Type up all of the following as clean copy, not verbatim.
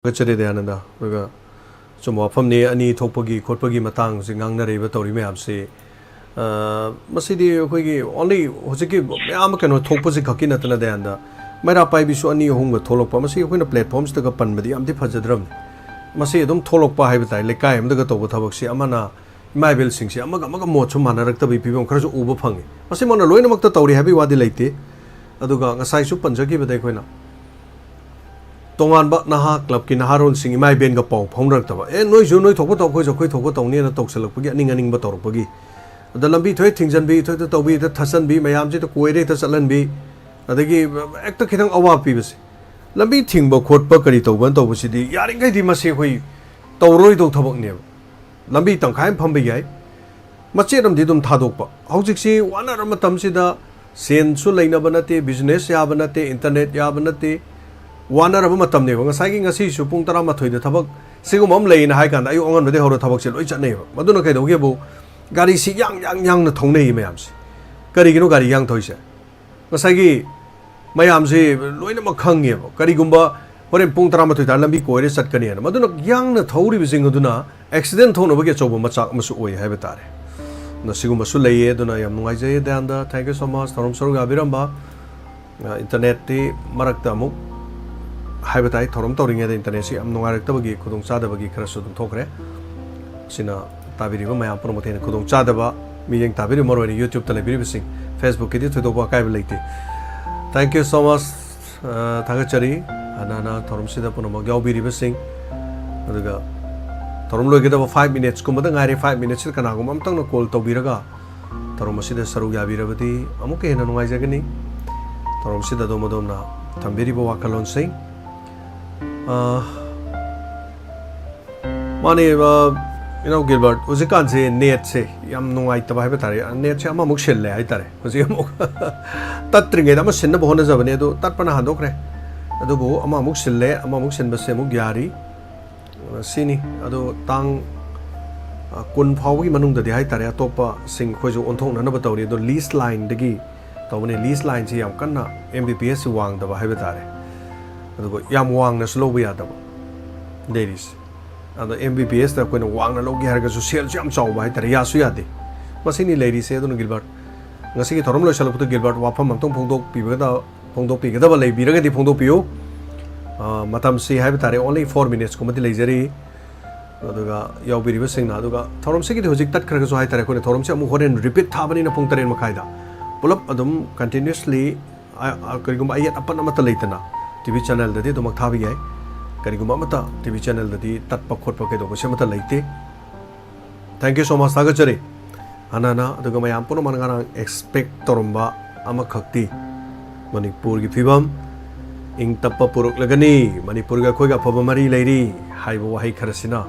Gachare Ananda, some wafam ne any topagi, corpagi matang, singang river tori mapse. Masidi only Hosiki Amakan toposi kakina tanadanda. Marapai bisu ani hunga tolok pamasi when a platforms to Gapan Mediam de Pazadrum. Masi don't tolok pa habitai, like I am the Gatobotaboxi Amana, my bill sings Amaga Mocho Manarakta be people crash over pungi. Masimona Loinamakta Tori happy wadilate. Aduga, a size of Panjaki, but they quena. Tongan ba naha club ki naharon sing mai ben ga pau phongrak ta ba e noi ju noi thok to khoi jo khoi thok to ne na tok selak pagi aning aning ba tor pagi da lambi thoi thingjan bi thoi to bi da thasan bi mayam ji to koi re ta chalan bi adagi ek ta khitang awa pi basi lambi thing ba khot pa kari to ban to basi di yaring kai di ma se khoi toroi to thabak ne lambi tang khai pham bi yai mache ram di dum thadok pa haujik si wana ram tam si da sen su leina banate business ya banate internet ya banate Wana of Matamne, Sagging a sea, Puntarama to the Tabak, Sigumom lay in high can, I own the Horo Tabak, which are neighbor. Madonna Gabo, Gary see young Tone Mams. Garigino Gary young toys. Masagi, Mayamse, Loina Makangi, Garigumba, or in Puntarama to Talambico, is at Canian. Madonna young Tori Singuduna, accident tone over gets over Masak Masui habitat. No Siguma Sule, Dona Yamuaze, Danda, thank you so much, Tom Sorga Biramba, Internet, Maraktamu. Habitai Torom Toring at the International, Noarabagi, Kudung Sadabagi, Krasudum Tokre, Sina Tabiri, my promoting Kudung Chadaba, meeting Tabiri Moro in YouTube television, Facebook, edit to the vocabulary. Thank you so much, Tagachari, Anana, Torom Sida Punoma, Gaubi Rivasing, Torom look at over 5 minutes, Kumadang 5 minutes, Kanagum, I'm tongue called Tobiraga, Toromosida Saruga Viravati, Amuke and Noizagani, Torom Sida Domadona, Tambiribo Wakalon sing. Money, Gilbert, was a can't say net say, Yam no I tabatari, and net Chama Muxelle, I tell was you Tatring it, I must send the bonus of an edo, Tatpana Handokre, Adobo, Ama Muxelle, Ama Muxen Basemu Giari, Sini, Ado Tang Kun Pawi Manung the Haitare, Topa, sing Quajo on Tone, another Tori, the least line, the gi, Tony least line, Siam Kana, MBPS Wang, the Habitare. Yam Wang, the slow we are ladies. And the MBPS that when Wang and Logi Hargas to sell jumps out by Tariasuyati. Masini ladies said on Gilbert. Nasi Toromlo shall put Gilbert Wapam and Pondo Pigada, Pondo Pigada, Biragati Pondo Pio. Matam si Habitare only 4 minutes, Comati Lazeri. Yabi reversing Naduga. Torom Siki Hojik that Krakazo Haitare, Torom Samu and repeat Taban in a Punta in Makaida. Pull up Adam continuously. I could go yet upon a matalatana. TV channel the to Maktavi, Karigumamata, TV channel the Tatpa Korpoke of Shemata Late. Thank you so much, Sagachari. Anana, the Gamayampuno Manana expect Torumba, Amakakti, Manipur Gipibam, Ing Tapa Puruk Lagani, Manipurga Koga Pabamari Lady, Haibo Hai Karasina,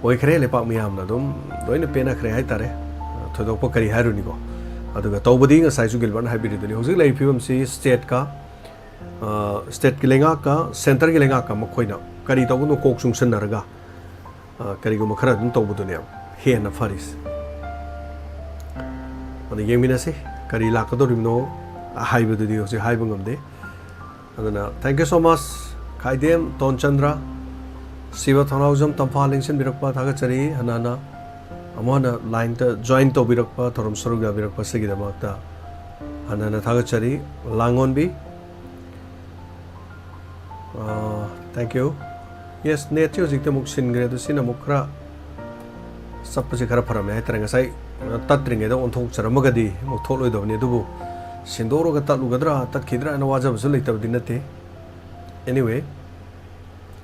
Oikre Lepak Miam Nadum, doing a pena creatare, Todopokari Harunigo. Aduga Tobading, a size of Gilban Hybrid, the Hosilla Pibam see state car. State Gilenga, Center Gilenga, Makoina, Carito no Coxum Senaraga, Carigumacradum Tobudunia, here in the Faris. On the Yaminasi, Carilacadorino, a hybrid the Hybung of day. Thank you so much, Kaidem, Ton Chandra, Siva Tonazum, Tampalings and Birakpa, Tagachari, Hanana, Amana, line to join to Birakpa, Torom Suruga, Birakpa Sigidamata, Hanana Tagachari, Langonbi. Thank you. Yes, nature is the Muxin Gradu Sinamukra Sapazikara Parame, Trangasai, Tatring it on Tok Saramagadi, Motolo of Nedubu, Sindoro Gatalugadra, Takidra, and was absolute of Dinate. Anyway,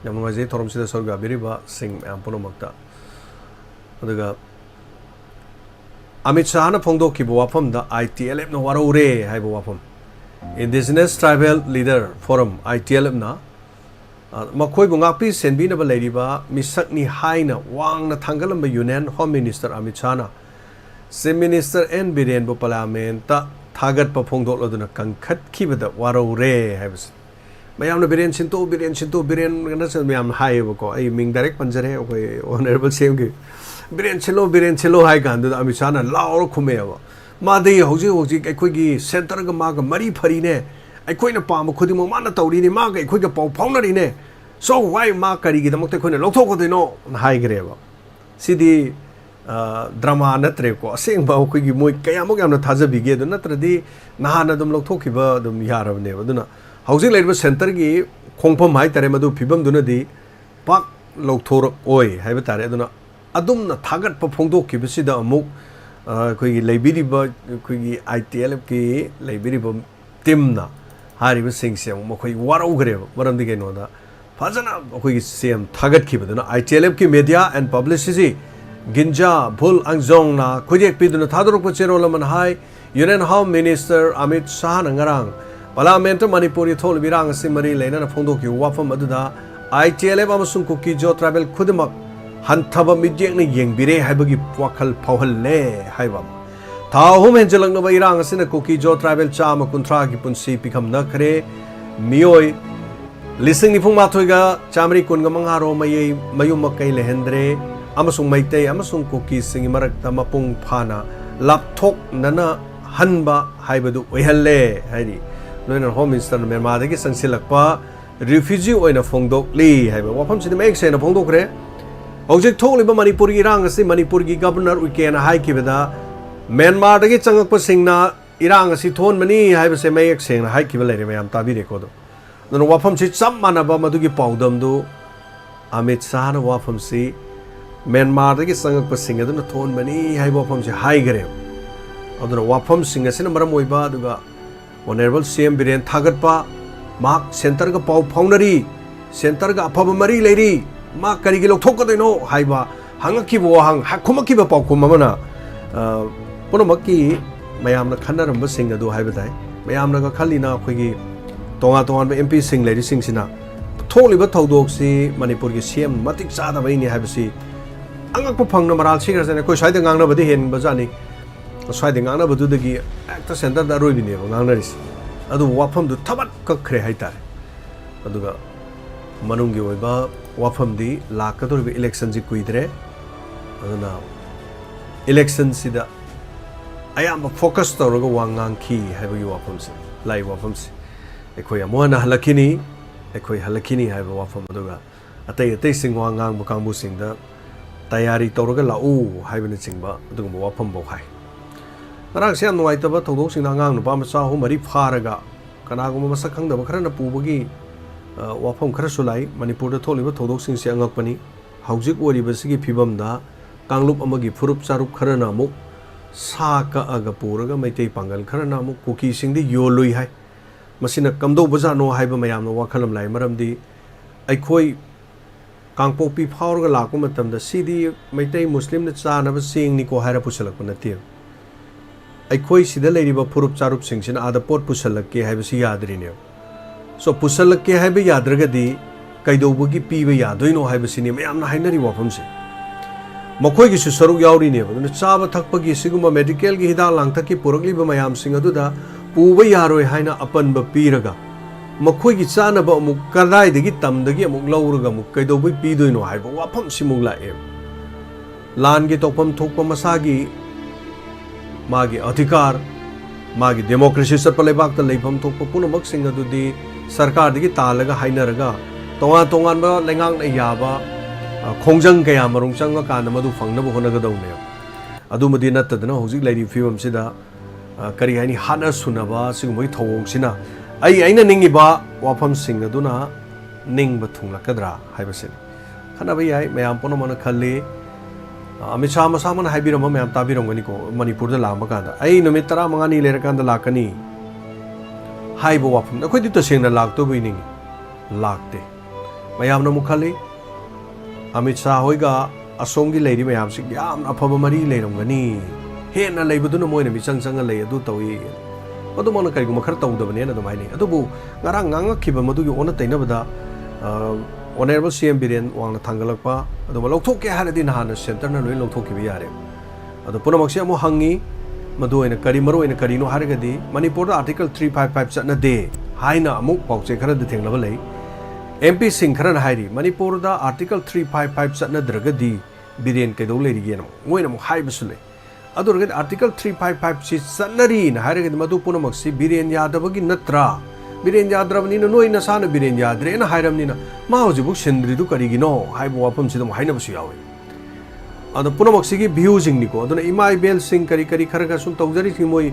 Yamaze Torom Sida Sorga Biriba sing Amponomakta. Amit Sahana Pondo Kibuapam, the ITLM no Warore, Hibuapam. Indigenous Tribal Leader Forum, ITLM na. Makoy bungapi senbina ba lady ba misak ni haina wang na tanggalan ba Union Home Minister Amit Shah si Minister N Biren bo Parlamenta tagat pa pongdot lo na kangkat kibada waro re habis mayam na Biren sinto Biren na sa mayam hai ko ay ming direct panjare okay honorable same ki Biren chilo hai kan do Amit Shah na laor khumewa Madi hoji aikoigi center ga maga mari phari ne ꯑꯩꯈꯣꯏꯅ ꯄꯥꯝꯕ ꯈꯨꯗꯤꯡꯃꯛ ꯃꯥꯅ ꯇꯧꯔꯤꯅꯤ ꯃꯥꯒ ꯑꯩꯈꯣꯏꯒ ꯄꯥꯎ ꯐꯥꯎꯅꯔꯤꯅꯦ so why ma kari gi damok te khone lokthok ko dino hai gre ba sidi drama natre ko aseng ba ko gi moi kaya mok yamna thaja bi ge do natradi nahana dum lokthok ki ba dum yarab ne aduna housing level center gi khongpham hai tare madu phibam duna di pak lokthor oi hai ba tare aduna adum na thagat pa phongdok ki bisida amuk ko gi leibiri ba ko gi ITL ki leibiri ba timna hari ba sing se mo ko warau gre maram di ge no da fazana ko gi sem thagat ki baduna ITL ki media and publicity ginja bul angjong na khojek piduna thadrok pa cherol man hai Union Home Minister Amit Shah ngarang Parliament Manipuri thol birang simari leina na phongdok ki wafam aduda ITL amasung kuki jo travel khudamak hanthaba mijek na yengbire haibagi wakhal phawhalle haibam thahum henjelang na irang asina kuki jo travel chama kunthra ki punsi pikham na khare mioi lising ni phung ma thoiga chamri kunga mangaro mayai mayum makai lehendre amasung maitei amasung kuki singi marak tamapung phana lapthok nana hanba haibadu oihalle hairi noina Home Minister Myanmar dagi sangsilakpa refugee oina phongdok li haiba wafam sidima ek sena phongdok re objek tholiba Manipur gi rang asi Manipur gi governor weekend hai kibada Myanmar dagi changakpa singna irang asi thon mani haiba se mai ek sena hai kibala le mayam tabi re ko do no wafam si cham manaba madugi paudam do Amit Shah na wafam si Myanmar dagi changakpa singa do thon mani haiba wafam si hai gare aduna wafam singa sina maram oiba aduga Honorable CM Biren Thagatpa Mark Center ga pau faunari center ga apaba mari leiri ma kari gi lokthok ko no haiba hangaki bo hang hakhumaki ba pau kumamana punomaki mayamna khannaram ba sing adu haiba dai mayamna ga khalina khoigi tonga tonga MP sing leiri sing sina tholi ba thodok si Manipur gi CM matik chada bai ni haiba si angak pa phangna maral sigar jane koi saida ngangna badi hen ba jani saida ngangna badu dagi actor center da roi bine ba ngangna ris adu wafam du thabat kakre haitare aduga manungi oiba wafam di lakador bi election ji kuidre aduna election sida ayam focus tawraga wangang ki haiba yu wafam si lai wafam si ekoi amona halakini ekoi halakini haiba wafam aduga atai sing wangang bu kangbu sing da tayari tawraga lau haiba ni singba aduga wafam bo hai Narang siya nuwai taba tawdok sing nangang nupa masa hu mari pharaga kanaguma masak khangdaba khara na pubagi wafam khara sulai Manipur da tholiba tawdok sing siya ngakpani haujik oriba sigi phibam da kanglup amagi furup charup khara na muk sa ka aga puraga maitei pangal khara na muk kuki sing di yolui hai masina kamdo baza no haiba mayam no wakhalam lai maram di aikhoi kangpopi phawraga lakpa matam da sidi maitei muslim na chanaba sing ni ko haira pusalak panati aikhoi sida leiriba furup charup singsina ada pot pusalakke haibasi yadrine so pusalakke haiba yadragadi kaidobagi piba yadoino haibasini mayamna hainari wafamse makhoi gi saruk yauri ne baduna chaba thakpagi siguma medical gi hida langthaki puragliba mayam sing aduda puba yaroi haina apanba piraga makhoi gi chana ba amuk kadai dagi tamdagi amuk lawraga amuk kaidobai pidoino haiba wafam simuk lae lan gi tokpam thokpa masagi magi adhikar magi democracy sarpa lebak ta leifam thokpa punamak sing adudi sarkar dagi talaga hainaraga tonga tongan ba lengang na yaba khongjang kaya marung changa kana madu phangna bo honaga dawne adu madi natadna hojik lairi film sida kari haini hana sunaba sigumoi thawong sina aina ningi ba wafam sing aduna ningba thunglakadra haibase khana ba yai mayam pono mana khalli Amit Shah masamana haibirama mayam tabirongani ko Manipur da lamba kanda ai numit 15 lerakanda lakani haibo wafam akhoi di tasengna lakto bining lakte mayam na mukhali Amit Shah hoiga asomgi leiri mayam sing yam afaba mari leirongani hena leibuduna moina mi changchanga lei adu tawi adu mona kai guma khar tawdabane na dumaini adu bu ngarang nganga khiba madugi ona tainabada Honorable CM Biren wangna thangalakpa adu lokthok ke haradi nahana center na loi lokthok ki yare adu punamakse amo hangi madu ena kari maro ena kari no haragadi Manipur article 355 chatna de haina amuk pauche khara de thenglaba lei MP Singh khara hairi Manipur da article 355 chatna dragadi Biren ke do leri gen moina mo hai basule adu article 355 si sanari na haragadi madu punamakse Biren yadabagi natra biren yadrabnina noi nasana biren yadre na hairamnina ma hojibuk sindridu karigino haibu wafam sidam haina basu yawe ado punamak sigi view jingni ko aduna imai bel sing kari kari kharaga sum tawjari thi moi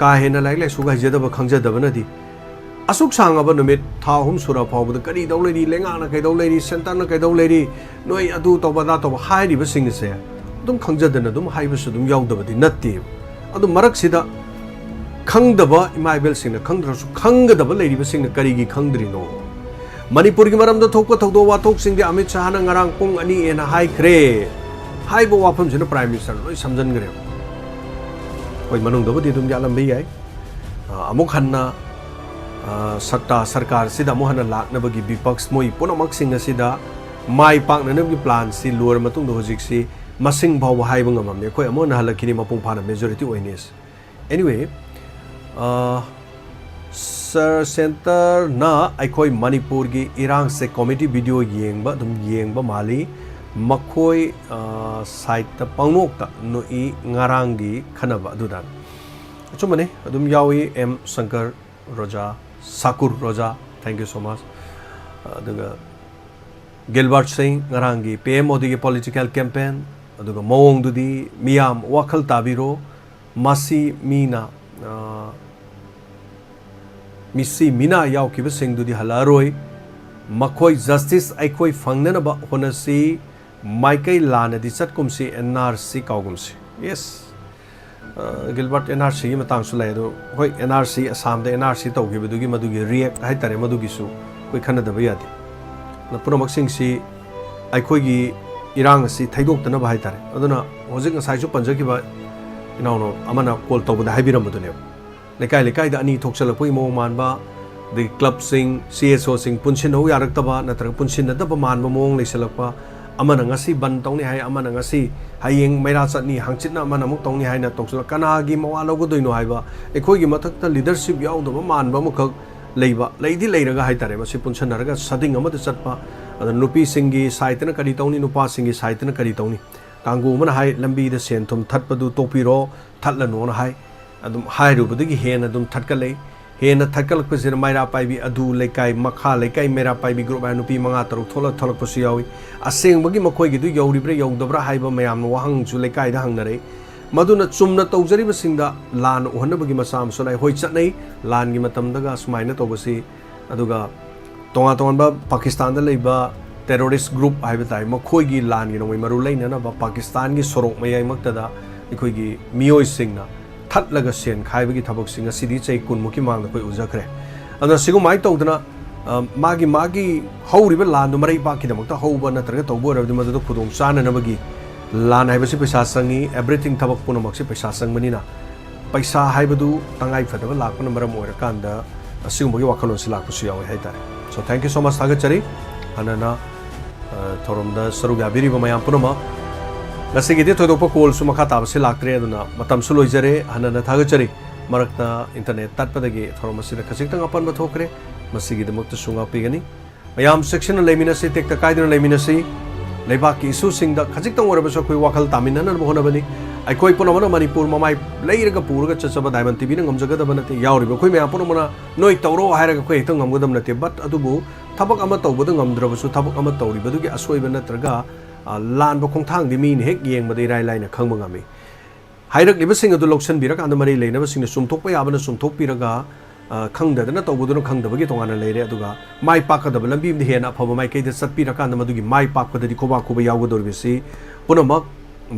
ka hena lai lai suga jedaba khangjadaba nadi asuk sangaba numit tha hum sura phawbud kari dawlei lenga na kai dawlei center na kai dawlei noi adu tawbada taw hairi ba sing se dum khangjadana dum haiba su dum yaudabadi natti adu marak sida khangdaba imai bel sing na khangdrasu khanggadaba leiri ba sing na kari gi khangdrino manipur gi maram da thokpa thokdo wa thok sing de amit shah na ngarang pung ani ena hai kre hai bo wafam jina prime minister loi samjan gre oi manung da bodi dum yalam bi ai amuk hanna sakta sarkar sida mohana lakna bagi bipaks moi punamak sing asida mai pak na nabgi plan si lur matung do hojik si masing bhaw hai bang amam ne khoi amona halakini mapung phana majority oines anyway sir center na aikoi manipur gi irang se committee video yengba dum yengba mali makhoi site ta pangnok ta no I ngarang gi khanaba dudan chumane adum yawi M Shankar Roja Sakur Roja thank you so much aduga Gilbert Singh ngarang gi PM Modi gi political campaign aduga mawong dudi miyam wakhal tabiro masi mina misi mina yaw kiba sing dudi halaroi makhoi justice aikoi fangnana ba honasi maikai lana di chatkumsi NRC kaugumsi yes Gilbert NRC gi matang su lai do hoi NRC Assam da NRC tawgibudugi madugi react hai tare madugi su koi khana da bayadi na punamak sing si aikoi gi irang si thaidok tana ba hai tare aduna hojik ngasai su panjaki ba inauno amana call tawbada haibiram badune lekai lekai da ani thokchalapoi mo manba the club sing CSO sing punshin ho yaraktaba natra punshin na da ba manba mong leisalakpa amana ngasi ban tawni hai amana ngasi hayeng maira chatni hangchitna amana muk tawni hai na toksala kana gi mawalo go doino haiba ekoi gi mathakta leadership yaudaba manba mukak leiba leidi leiraga hai tare masi punshan naraga sading amada chatpa ada nupi singi site na kari tawni nupa singi site na kari tawni kangu mana hai lambi da sen thum thatpadu topiro thatla no na hai adum hairu budagi hen adum thatkalei hen thatkalak pasir maira paibi adu lekai makha lekai mera paibi group anu pi manga taruk thola tholak pasu yawi aseng bagi makoi gi du yauri bre yaudabra haiba mayam no wahang chu lekai da hangnare maduna chumna tawjari basingda lan uhana bagi masam solai hoi chatnei lan gi matam daga sumaina tobasi aduga tonga tonga ba Pakistan da leiba terrorist group haiba tai makoi gi lan gi noi maru leina na ba Pakistan gi sorok mayai makta da ikoi gi miyoi singna thatlaga sen khaibagi thabak singa sidi chai kun muki mangda koi ujakre ana sigu mai tawdana magi hauriba lan do marai pa ki damakta hauba natraga tawbo rabdi madadu khudong chana nabagi lan haibasi paisa sangi everything thabak puna maksi paisa sangmanina paisa haibadu tangai phadaba lakpana maram oira kanda sigu magi wakhalon silak pusu yawi haitare so thank you so much thagachari anana thoromda saruga biri ba mayam punama ngasigi thoidokpa call su makha tabase laktre aduna matam su loijare hanana thagachari marakta internet tatpadagi thoromasida khajikta apan ba thokre masigi damakta sunga pigani mayam section lemina se tekta kaidina lemina se leibak ki issue singda khajikta oraba so koi wakhal taminana bohona bani ai koi ponamana manipur mamai leiraga puraga chachaba diamond tv na ngamjaga da banate yauri ba koi me aponamana noi tawro hairaga koi hekta ngamgadam nate but adubu thabak ama tawbada ngamdrabasu thabak ama tawri badugi asoiba natraga lan ba khongthang di min hek yeng badai rai lai na khangba ngami hairak liba sing adu loksan birak and mari leina ba sing sum thokpa yabana sum thok piraga khangda dana tawbuduna khangda bagi tongana leire aduga mai pakka da lambi de hena phaba mai kai da satpi raka and madugi mai pakka da di khoba khoba yawga dorbisi punamak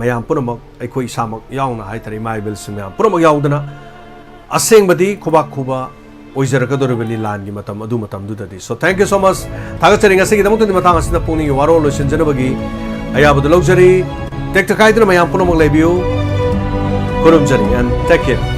mayam punamak aikoi samak yauna hai tari mai bel sing mayam punamak yaudana aseng badi khoba khoba oizaraka doribani lan gi matam adu matam du dadi so thank you so much thagachari ngasi gi damutu matang asina Pukning Warol lo sinjana bagi ayabadu luxury tek takai dina mayam punamak lebiu kurum jari and take care